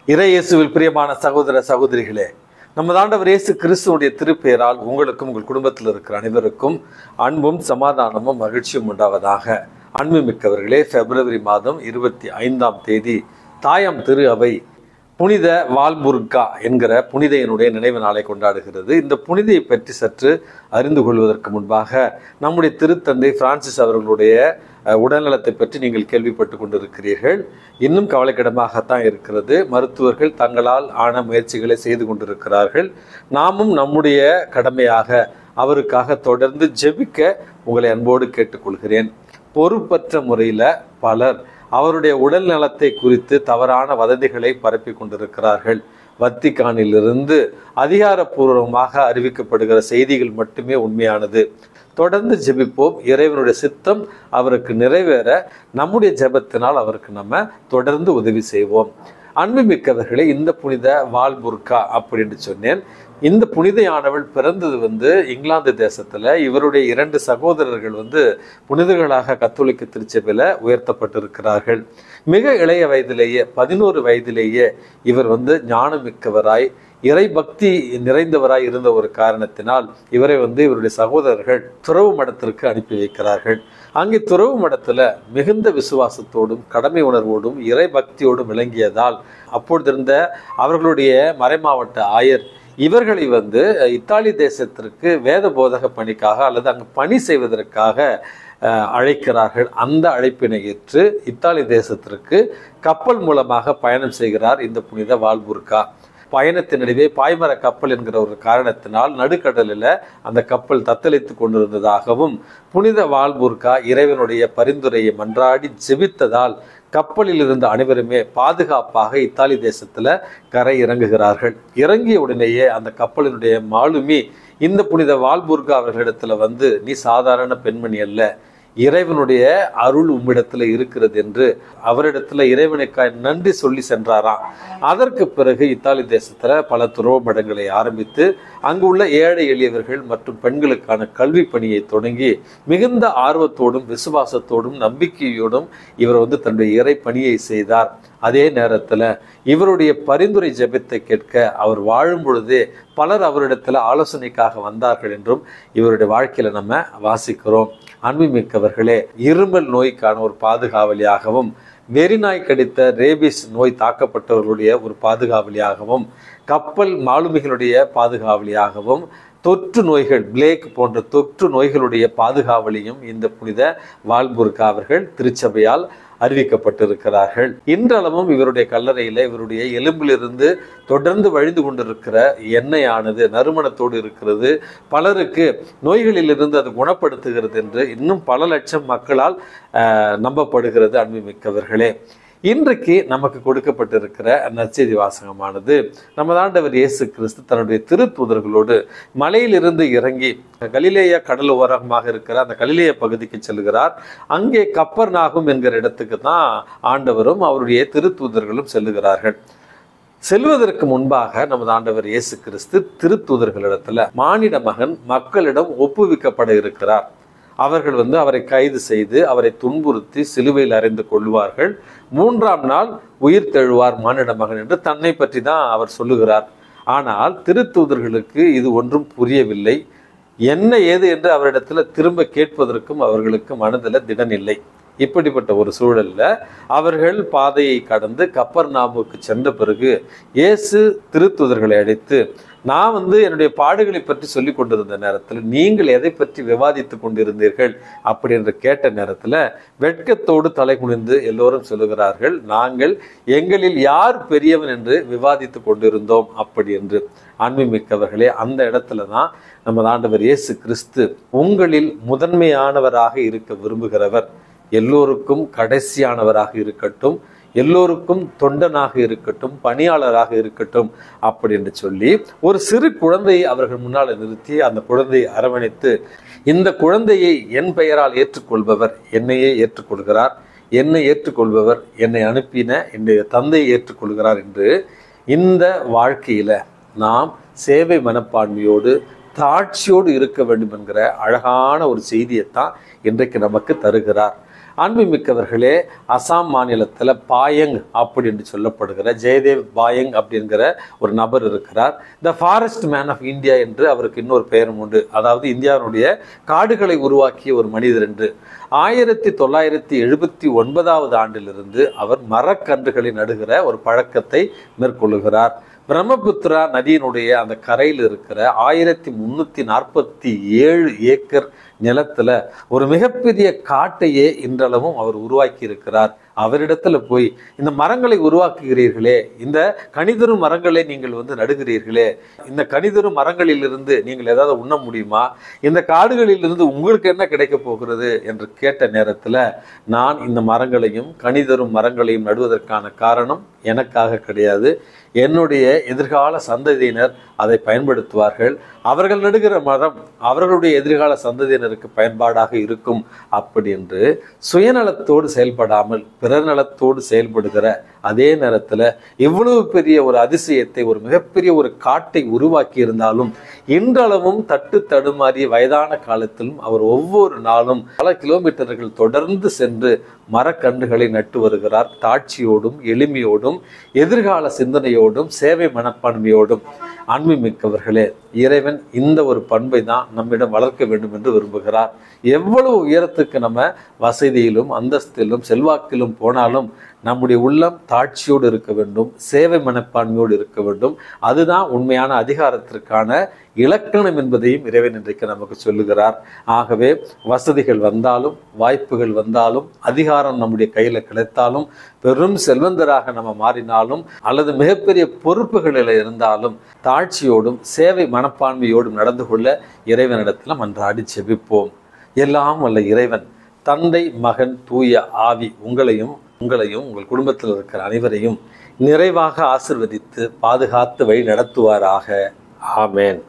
இறை இயேசுவில் பிரியமான சகோதர சகோதரிகளே, நமது ஆண்டவர் இயேசு கிறிஸ்துவுடைய திருப்பெயரால் உங்களுக்கும் உங்கள் குடும்பத்தில் இருக்கிற அனைவருக்கும் அன்பும் சமாதானமும் மகிழ்ச்சியும் உண்டாவதாக. அன்பு மிக்கவர்களே, பிப்ரவரி மாதம் 25ஆம் தேதி தாயாம் திரு அவை புனித வால்புர்கா என்கிற புனிதையனுடைய நினைவு நாளை கொண்டாடுகிறது. இந்த புனிதையை பற்றி சற்று அறிந்து கொள்வதற்கு முன்பாக நம்முடைய திருத்தந்தை பிரான்சிஸ் அவர்களுடைய உடல்நலத்தை பற்றி நீங்கள் கேள்விப்பட்டு கொண்டிருக்கிறீர்கள். இன்னும் கவலைக்கிடமாகத்தான் இருக்கிறது. மருத்துவர்கள் தங்களால் ஆன முயற்சிகளை செய்து கொண்டிருக்கிறார்கள். நாமும் நம்முடைய கடமையாக அவருக்காக தொடர்ந்து ஜெபிக்க உங்களை அன்போடு கேட்டுக்கொள்கிறேன். பொறுப்பற்ற முறையில் பலர் அவருடைய உடல் நலத்தை குறித்து தவறான வதந்திகளை பரப்பி கொண்டிருக்கிறார்கள். வத்திக்கானிலிருந்து அதிகாரப்பூர்வமாக அறிவிக்கப்படுகிற செய்திகள் மட்டுமே உண்மையானது. தொடர்ந்து ஜெபிப்போம். இறைவனுடைய சித்தம் அவருக்கு நிறைவேற நம்முடைய ஜெபத்தினால் அவருக்கு நம்ம தொடர்ந்து உதவி செய்வோம். அன்புமிக்கவர்களே, இந்த புனித வால்புர்கா அப்படின்னு சொன்னேன். இந்த புனிதையானவள் பிறந்தது இங்கிலாந்து தேசத்தில். இவருடைய 2 சகோதரர்கள் புனிதர்களாக கத்தோலிக்க திருச்சபையில் உயர்த்தப்பட்டிருக்கிறார்கள். மிக இளைய வயதிலேயே 11 வயதிலேயே இவர் ஞானமிக்கவராய் இறை பக்தி நிறைந்தவராய் இருந்த ஒரு காரணத்தினால் இவரை இவருடைய சகோதரர்கள் துறவு மடத்திற்கு அனுப்பி வைக்கிறார்கள். அங்கே துறவு மடத்துல மிகுந்த விசுவாசத்தோடும் கடமை உணர்வோடும் இறை பக்தியோடும் விளங்கியதால் அப்பொழுதிருந்த அவர்களுடைய மறைமாவட்ட ஆயர் இவர்களை இத்தாலி தேசத்திற்கு வேத போதக பணிக்காக அல்லது அங்கு பணி செய்வதற்காக அழைக்கிறார்கள். அந்த அழைப்பினை ஏற்று இத்தாலி தேசத்திற்கு கப்பல் மூலமாக பயணம் செய்கிறார் இந்த புனித வால்புர்கா. பயணத்தினிடையே பாய்மர கப்பல் என்கிற ஒரு காரணத்தினால் நடுக்கடலில் அந்த கப்பல் தத்தளித்து கொண்டிருந்ததாகவும் புனித வால்புர்கா இறைவனுடைய பரிந்துரையை மன்றாடி ஜெபித்ததால் கப்பலில் இருந்த அனைவருமே பாதுகாப்பாக இத்தாலி தேசத்துல கரை இறங்குகிறார்கள். இறங்கிய உடனேயே அந்த கப்பலினுடைய மாலுமி இந்த புனித வால்புர்கா அவர்களிடத்துல நீ சாதாரண பெண்மணி அல்ல, இறைவனுடைய அருள் உம்மிடத்துல இருக்கிறது என்று அவரிடத்துல இறைவனுக்காய் நன்றி சொல்லி சென்றாராம். அதற்கு பிறகு இத்தாலி தேசத்துல பல துறவு மடங்களை ஆரம்பித்து அங்கு உள்ள ஏழை எளியவர்கள் மற்றும் பெண்களுக்கான கல்வி பணியை தொடங்கி மிகுந்த ஆர்வத்தோடும் விசுவாசத்தோடும் நம்பிக்கையோடும் இவர் தன்னுடைய இறை பணியை செய்தார். அதே நேரத்தில் இவருடைய பரிந்துரை ஜெபத்தை கேட்க அவர் வாழும் பொழுதே பலர் அவரிடத்துல ஆலோசனைக்காக வந்தார்கள் என்றும் இவருடைய வாழ்க்கையில நம்ம வாசிக்கிறோம். அன்புமிக்கவர்களே, இருமல் நோய்க்கான ஒரு பாதுகாவலியாகவும் வெறிநாய் கடித்த ரேபிஸ் நோய் தாக்கப்பட்டவர்களுடைய ஒரு பாதுகாவலியாகவும் கப்பல் மாலுமிகளுடைய பாதுகாவலியாகவும் தொற்று நோய்கள் பிளேக் போன்ற தொற்று நோய்களுடைய பாதுகாவலியும் இந்த புனித வால்புர்கா அவர்கள் திருச்சபையால் அறிவிக்கப்பட்டிருக்கிறார்கள். இன்றளவும் இவருடைய கல்லறையில இவருடைய எலும்பிலிருந்து தொடர்ந்து வழிந்து கொண்டிருக்கிற எண்ணெயானது நறுமணத்தோடு இருக்கிறது. பலருக்கு நோய்களிலிருந்து அது குணப்படுத்துகிறது என்று இன்னும் பல லட்சம் மக்களால் நம்பப்படுகிறது. அன்புமிக்கவர்களே, இன்றைக்கு நமக்கு கொடுக்கப்பட்டிருக்கிற நற்செய்தி வாசகமானது நமது ஆண்டவர் இயேசு கிறிஸ்து தன்னுடைய திருத்தூதர்களோடு மலையிலிருந்து இறங்கி கலிலேயா கடல் ஓரமாக இருக்கிற அந்த கலிலேய பகுதிக்கு செல்கிறார். அங்கே கப்பர்நாகும் என்கிற இடத்துக்கு தான் ஆண்டவரும் அவருடைய திருத்தூதர்களும் செல்லுகிறார்கள். செல்வதற்கு முன்பாக நமது ஆண்டவர் இயேசு கிறிஸ்து திருத்தூதர்களிடத்துல மானிட மகன் மக்களிடம் ஒப்புவிக்கப்பட இருக்கிறார். அவர்கள் அவரை கைது செய்து அவரை துன்புறுத்தி சிலுவையில் அறைந்து கொள்வார்கள். 3ஆம் நாள் உயிர் தெழுவார் மானிட மகன் என்று தன்னை பற்றி தான் அவர் சொல்லுகிறார். ஆனால் திருத்தூதர்களுக்கு இது ஒன்றும் புரியவில்லை. என்ன ஏது என்று அவரிடத்துல திரும்ப கேட்பதற்கும் அவர்களுக்கு மனதில் திடன் இல்லை. இப்படிப்பட்ட ஒரு சூழல்ல அவர்கள் பாதையை கடந்து கப்பர்நாமுக்கு சென்ற பிறகு இயேசு திருத்தூதர்களை அழைத்து, நான் என்னுடைய பாடுகளை பற்றி சொல்லி கொண்டிருந்த நேரத்தில் நீங்கள் எதை பற்றி விவாதித்து கொண்டிருந்தீர்கள் அப்படி என்று கேட்ட நேரத்தில் வெட்கத்தோடு தலை குனிந்து எல்லோரும் சொல்லுகிறார்கள், நாங்கள் எங்களில் யார் பெரியவன் என்று விவாதித்து கொண்டிருந்தோம் அப்படி என்று. அன்புமிக்கவர்களே, அந்த இடத்துல தான் நமது ஆண்டவர் இயேசு கிறிஸ்து உங்களில் முதன்மையானவராக இருக்க விரும்புகிறவர் எல்லோருக்கும் கடைசியானவராக இருக்கட்டும், எல்லோருக்கும் தொண்டனாக இருக்கட்டும், பணியாளராக இருக்கட்டும் அப்படி என்று சொல்லி ஒரு சிறு குழந்தையை அவர்கள் முன்னால் நிறுத்தி அந்த குழந்தையை அரவணைத்து, இந்த குழந்தையை என் பெயரால் ஏற்றுக்கொள்பவர் என்னையே ஏற்றுக்கொள்கிறார், என்னை ஏற்றுக்கொள்பவர் என்னை அனுப்பின என்னுடைய தந்தையை ஏற்றுக்கொள்கிறார் என்று இந்த வாழ்க்கையில நாம் சேவை மனப்பான்மையோடு தாட்சியோடு இருக்க வேண்டும் என்கிற அழகான ஒரு செய்தியைத்தான் இன்றைக்கு நமக்கு தருகிறார். அன்புமிக்கவர்களே, அசாம் மாநிலத்தில் பாயங் அப்படி என்று சொல்லப்படுகிற ஜெயதேவ் பாயங் அப்படிங்கிற ஒரு நபர் இருக்கிறார். The forest man of India என்று அவருக்கு இன்னொரு பெயரும் உண்டு. அதாவது இந்தியாவுடைய காடுகளை உருவாக்கிய ஒரு மனிதர் என்று. 1979 ஆண்டிலிருந்து அவர் மரக்கன்றுகளை நடுகிற ஒரு பழக்கத்தை மேற்கொள்ளுகிறார். பிரம்மபுத்திரா நதியினுடைய அந்த கரையில் இருக்கிற 1347 ஏக்கர் நிலத்துல ஒரு மிகப்பெரிய காட்டையே இன்றளவும் அவர் உருவாக்கி இருக்கிறார். அவரிடத்துல போய் இந்த மரங்களை உருவாக்குகிறீர்களே, இந்த கனிதரும் மரங்களை நீங்கள் நடுகிறீர்களே, இந்த கனிதரும் மரங்களிலிருந்து நீங்கள் ஏதாவது உண்ண முடியுமா? இந்த காடுகளிலிருந்து உங்களுக்கு என்ன கிடைக்க போகிறது என்று கேட்ட நேரத்துல, நான் இந்த மரங்களையும் கனிதரும் மரங்களையும் நடுவதற்கான காரணம் எனக்காக கிடையாது, என்னுடைய எதிர்கால சந்ததியினர் அதை பயன்படுத்துவார்கள். அவர்கள் நடுகிற மரம் அவர்களுடைய எதிர்கால சந்ததியினருக்கு பயன்பாடாக இருக்கும் அப்படி என்று சுயநலத்தோடு செயல்படாமல் பிறர் நலத்தோடு செயல்படுகிற அதே நேரத்தில் இவ்வளவு பெரிய ஒரு அதிசயத்தை, ஒரு மிகப்பெரிய ஒரு காட்டை உருவாக்கி இருந்தாலும் இன்றளவும் தட்டு தடுமாறிய வயதான காலத்திலும் அவர் ஒவ்வொரு நாளும் பல கிலோமீட்டர்கள் தொடர்ந்து சென்று மரக்கன்றுகளை நட்டு வருகிறார். தாட்சியோடும் எளிமையோடும் எதிர்கால சிந்தனையோடும் சேவை மனப்பான்மையோடும். அன்புமிக்கவர்களே, இறைவன் இந்த ஒரு பண்பை தான் நம்மிடம் வளர்க்க வேண்டும் என்று விரும்புகிறார். எவ்வளவு உயரத்துக்கு நம்ம வசதியிலும் அந்தஸ்திலும் செல்வாக்கிலும் போனாலும் நம்முடைய உள்ளம் தாட்சியோடு இருக்க வேண்டும், சேவை மனப்பான்மையோடு இருக்க வேண்டும். அதுதான் உண்மையான அதிகாரத்திற்கான இலக்கணம் என்பதையும் இறைவன் இன்றைக்கு நமக்கு சொல்லுகிறார். ஆகவே வசதிகள் வந்தாலும், வாய்ப்புகள் வந்தாலும், அதிகாரம் நம்முடைய கையில் கிடைத்தாலும், பெரும் செல்வந்தராக நம்ம மாறினாலும், அல்லது மிகப்பெரிய பொறுப்புகளில் இருந்தாலும் தாட்சியோடும் சேவை மனப்பான்மையோடும் நடந்து கொள்ள இறைவனிடத்தில் மன்றாடி செபிப்போம். எல்லாம் வல்ல இறைவன் தந்தை, மகன், தூய ஆவி உங்களையும் உங்கள் குடும்பத்தில் இருக்கிற அனைவரையும் நிறைவாக ஆசிர்வதித்து பாதுகாத்து வழி நடத்துவாராக. ஆமேன்.